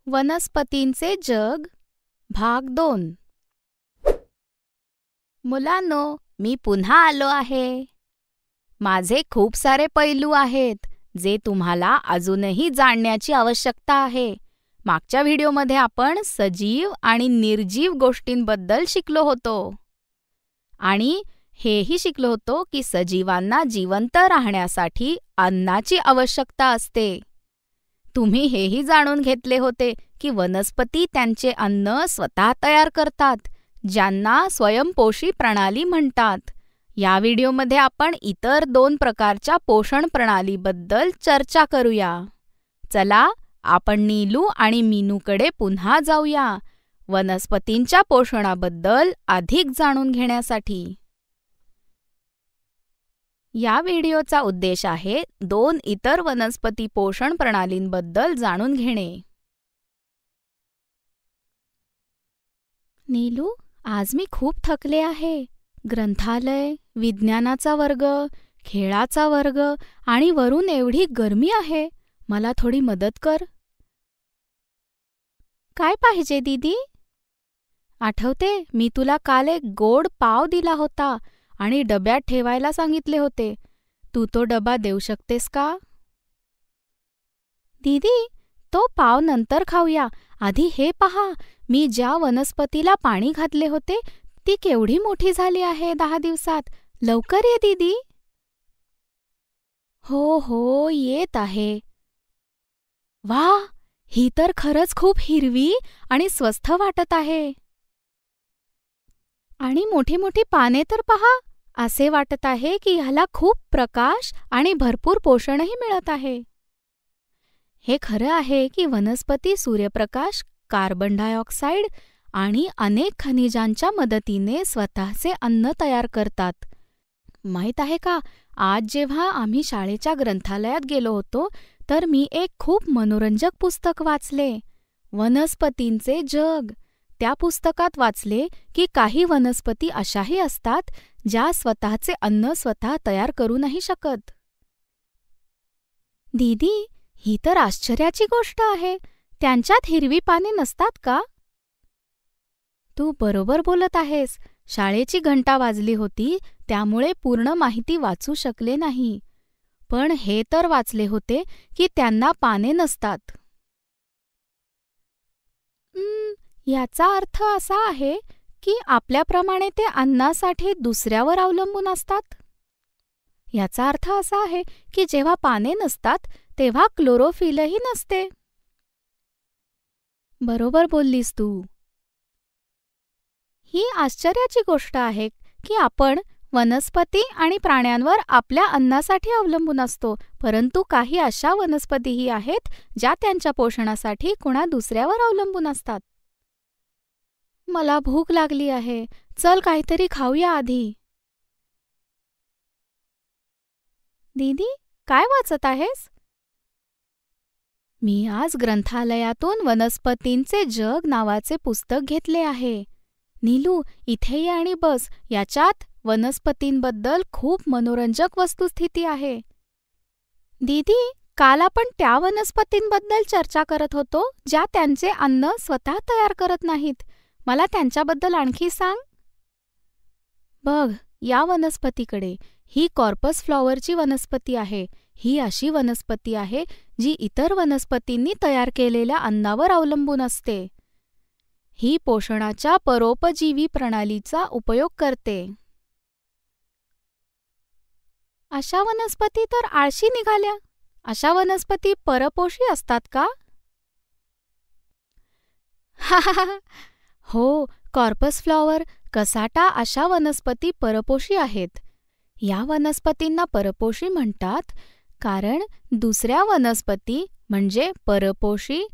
वनस्पतींचे जग भाग 2. मुलांनो, मी पुन्हा आलो आहे. माझे खूप सारे पैलू आहेत जे तुम्हाला अजूनही जाणण्याची आवश्यकता आहे. मागच्या व्हिडिओमध्ये आपण सजीव आणि निर्जीव गोष्टींबद्दल शिकलो होतो. आणि हेही शिकलो होतो की सजीवांना जिवंत राहण्यासाठी अन्नाची आवश्यकता असते. तुम्ही हेही जाणून घेतले होते की वनस्पती त्यांचे अन्न स्वतः तयार करतात, ज्यांना स्वयंपोषी प्रणाली म्हणतात. या व्हिडिओमध्ये आपण इतर 2 प्रकारच्या पोषण प्रणालीबद्दल चर्चा करूया. चला, आपण नीलू आणि मीनूकडे पुन्हा जाऊया, वनस्पतींच्या पोषणाबद्दल अधिक जाणून घेण्यासाठी. या व्हिडिओचा उद्देश आहे 2 इतर वनस्पती पोषण प्रणालींबद्दल जाणून घेणे. नीलू, आज मी खूप थकले आहे. ग्रंथालय, विज्ञानाचा वर्ग, खेळाचा वर्ग आणि वरून एवढी गरमी आहे. मला थोडी मदत कर. काय पाहिजे दीदी? आठवते, मी तुला काल एक गोड पाव दिला होता आणि डब्यात ठेवायला सांगितले होते. तू तो डबा देऊ शकतेस का? दीदी, तो पाव नंतर खाऊया. आधी हे पहा, मी ज्या वनस्पतीला पाणी घातले होते ती केवढी मोठी झाली आहे 10 दिवसात. लवकर ये दीदी. हो, येत आहे. वाह, ही तर खरंच खूप हिरवी आणि स्वस्थ वाटत आहे. आणि मोठी मोठी पाने तर पहा. असे वाटत आहे की ह्याला खूप प्रकाश आणि भरपूर पोषणही मिळत आहे. हे खरं आहे की वनस्पती सूर्यप्रकाश, कार्बन डायऑक्साईड आणि अनेक खनिजांच्या मदतीने स्वतःचे अन्न तयार करतात. माहीत आहे का, आज जेव्हा आम्ही शाळेच्या ग्रंथालयात गेलो होतो तर मी एक खूप मनोरंजक पुस्तक वाचले, वनस्पतींचे जग. त्या पुस्तकात वाचले की काही वनस्पती अशाही असतात ज्या स्वतःचे अन्न स्वतः तयार करू नाही शकत. दीदी, ही तर आश्चर्याची गोष्ट आहे. त्यांच्यात हिरवी पाने नसतात का? तू बरोबर बोलत आहेस. शाळेची घंटा वाजली होती, त्यामुळे पूर्ण माहिती वाचू शकले नाही. पण हे तर वाचले होते की त्यांना पाने नसतात. याचा अर्थ असा आहे की आपल्याप्रमाणे ते अन्नासाठी दुसऱ्यावर अवलंबून असतात. याचा अर्थ असा आहे की जेव्हा पाने नसतात तेव्हा क्लोरोफिलही नसते. बरोबर बोललीस तू. ही आश्चर्याची गोष्ट आहे की आपण वनस्पती आणि प्राण्यांवर आपल्या अन्नासाठी अवलंबून असतो, परंतु काही अशा वनस्पतीही आहेत ज्या त्यांच्या पोषणासाठी कुणा दुसऱ्यावर अवलंबून असतात. मला भूक लागली आहे. चल, काहीतरी खाऊया आधी. दीदी, काय वाचत आहेस? मी आज ग्रंथालयातून वनस्पतींचे जग नावाचे पुस्तक घेतले आहे. नीलू, इथे ये आणि बस. याच्यात वनस्पतींबद्दल खूप मनोरंजक वस्तुस्थिती आहे. दीदी, काल आपण त्या वनस्पतींबद्दल चर्चा करत होतो ज्या त्यांचे अन्न स्वतः तयार करत नाहीत. मला त्यांच्याबद्दल आणखी सांग. बघ, या वनस्पतीकडे. ही कॉर्पस फ्लॉवरची वनस्पती आहे. ही अशी वनस्पती आहे जी इतर वनस्पतींनी तयार केलेल्या अन्नावर अवलंबून असते. ही पोषणाच्या परोपजीवी प्रणालीचा उपयोग करते. अशा वनस्पती तर आळशी निघाल्या. अशा वनस्पती परपोषी असतात का? हो, कॉर्पस फ्लॉवर, कसाटा अशा वनस्पती परपोषी आहेत. या वनस्पतींना परपोषी म्हणतात कारण दुसऱ्या वनस्पती म्हणजे परपोषी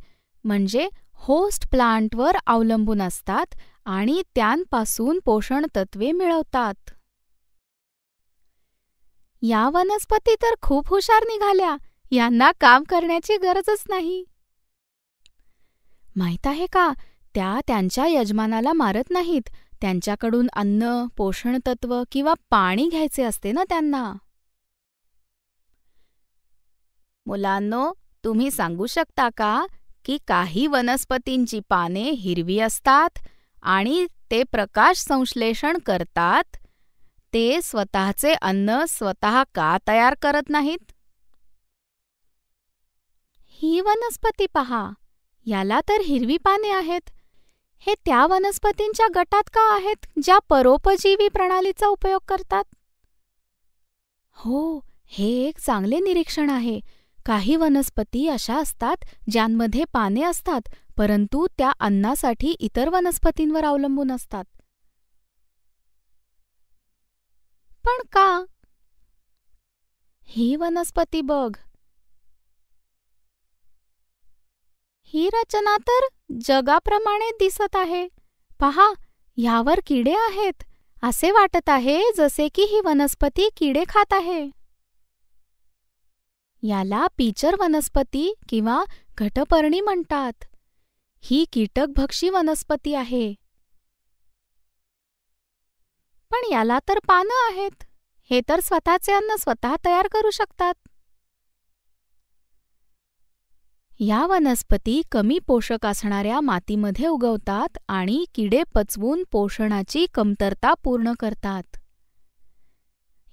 म्हणजे होस्ट प्लांटवर अवलंबून असतात आणि त्यांपासून पोषण तत्वे मिळवतात. या वनस्पती तर खूप हुशार निघाल्या. यांना काम करण्याची गरजच नाही. माहीत आहे का, त्या त्यांच्या यजमानाला मारत नाहीत. त्यांच्याकडून अन्न, पोषण तत्व किंवा पाणी घ्यायचे असते ना त्यांना. मुलांनो, तुम्ही सांगू शकता का की काही वनस्पतींची पाने हिरवी असतात आणि ते प्रकाश संश्लेषण करतात. ते स्वतःचे अन्न स्वतः का तयार करत नाहीत? ही वनस्पती पहा, याला तर हिरवी पाने आहेत. हे त्या वनस्पतींच्या गटात का आहेत ज्या परोपजीवी प्रणालीचा उपयोग करतात? हो, हे एक चांगले निरीक्षण आहे. काही वनस्पती अशा असतात ज्यांमध्ये पाने असतात, परंतु त्या अन्नासाठी इतर वनस्पतींवर अवलंबून असतात. पण का? ही वनस्पती बघ. ही रचना तर जगाप्रमाणे दिसत आहे. पहा, ह्यावर किडे आहेत. असे वाटत आहे जसे की ही वनस्पती किडे खात आहे. याला पिचर वनस्पती किंवा घटपर्णी म्हणतात. ही कीटकभक्षी वनस्पती आहे. पण याला तर पानं आहेत. हे तर स्वतःचे अन्न स्वतः तयार करू शकतात. या वनस्पती कमी पोषक असणाऱ्या मातीमध्ये उगवतात आणि किडे पचवून पोषणाची कमतरता पूर्ण करतात.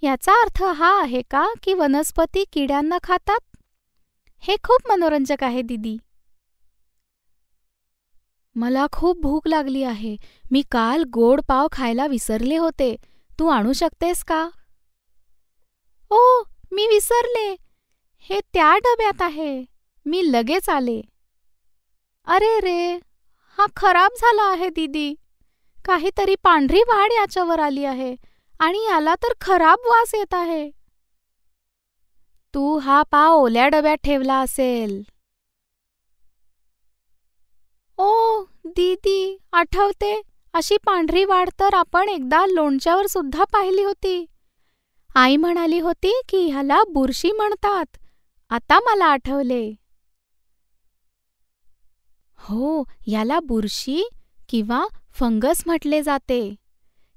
याचा अर्थ हा आहे का की वनस्पती किड्यांना खातात? हे खूप मनोरंजक आहे दीदी. मला खूप भूक लागली आहे. मी काल गोड पाव खायला विसरले होते. तू आणू शकतेस का? ओ, मी विसरले. हे त्या डब्यात आहे. मी लगेच आले. अरे रे, हा खराब झाला आहे दीदी. काहीतरी पांढरी वाढ याच्यावर आली आहे आणि याला तर खराब वास येत आहे. तू हा पाव ओल्या डब्यात ठेवला असेल. ओ दीदी, आठवते, अशी पांढरी वाढ तर आपण एकदा लोणच्यावर सुद्धा पाहिली होती. आई म्हणाली होती की ह्याला बुरशी म्हणतात. आता मला आठवले. हो, याला बुरशी किंवा फंगस म्हटले जाते.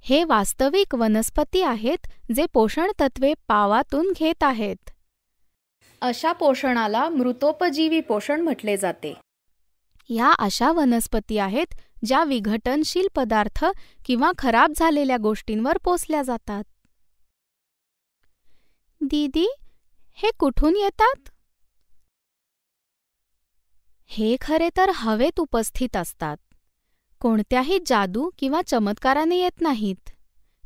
हे वास्तविक वनस्पती आहेत जे पोषण तत्वे पावातून घेत आहेत. अशा पोषणाला मृतोपजीवी पोषण म्हटले जाते. या अशा वनस्पती आहेत ज्या विघटनशील पदार्थ किंवा खराब झालेल्या गोष्टींवर पोसल्या जातात. दीदी, हे कुठून येतात? हे खरे तर हवेत उपस्थित असतात. कोणत्याही जादू किंवा चमत्काराने येत नाहीत.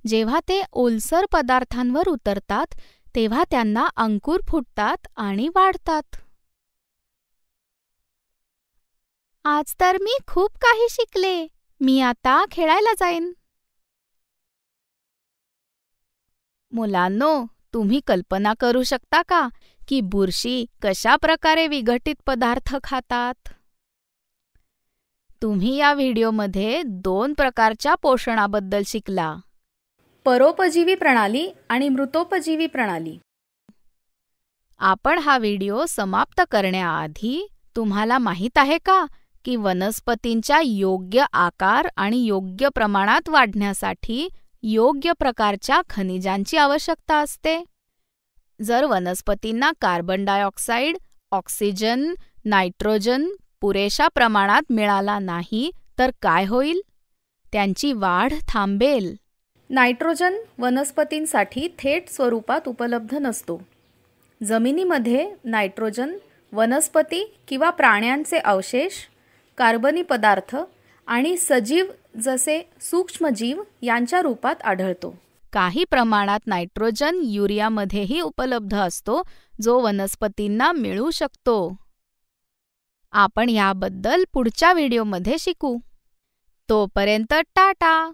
जेव्हा ते ओलसर पदार्थांवर उतरतात तेव्हा त्यांना अंकुर फुटतात आणि वाढतात. आज तर मी खूप काही शिकले. मी आता खेळायला जाईन. मुलांनो, तुम्ही कल्पना करू शकता का की बुरशी कशा प्रकारे विघटित पदार्थ खातात? तुम्ही या व्हिडिओमध्ये 2 प्रकारच्या पोषणाबद्दल शिकला. परोपजीवी प्रणाली आणि मृतोपजीवी प्रणाली. आपण हा व्हिडिओ समाप्त करण्याआधी तुम्हाला माहीत आहे का की वनस्पतींच्या योग्य आकार आणि योग्य प्रमाणात वाढण्यासाठी योग्य प्रकारच्या खनिजांची आवश्यकता असते? जर वनस्पतींना कार्बन डायऑक्साईड, ऑक्सिजन, नायट्रोजन पुरेशा प्रमाणात मिळाला नाही तर काय होईल? त्यांची वाढ थांबेल. नायट्रोजन वनस्पतींसाठी थेट स्वरूपात उपलब्ध नसतो. जमिनीमध्ये नायट्रोजन वनस्पती किंवा प्राण्यांचे अवशेष, कार्बनी पदार्थ आणि सजीव जसे सूक्ष्मजीव यांच्या रूपात आढळतो. काही प्रमाणात नायट्रोजन युरियामध्येही उपलब्ध असतो, जो वनस्पतींना मिळू शकतो. आपण याबद्दल पुढच्या व्हिडिओमध्ये शिकू. तोपर्यंत टाटा.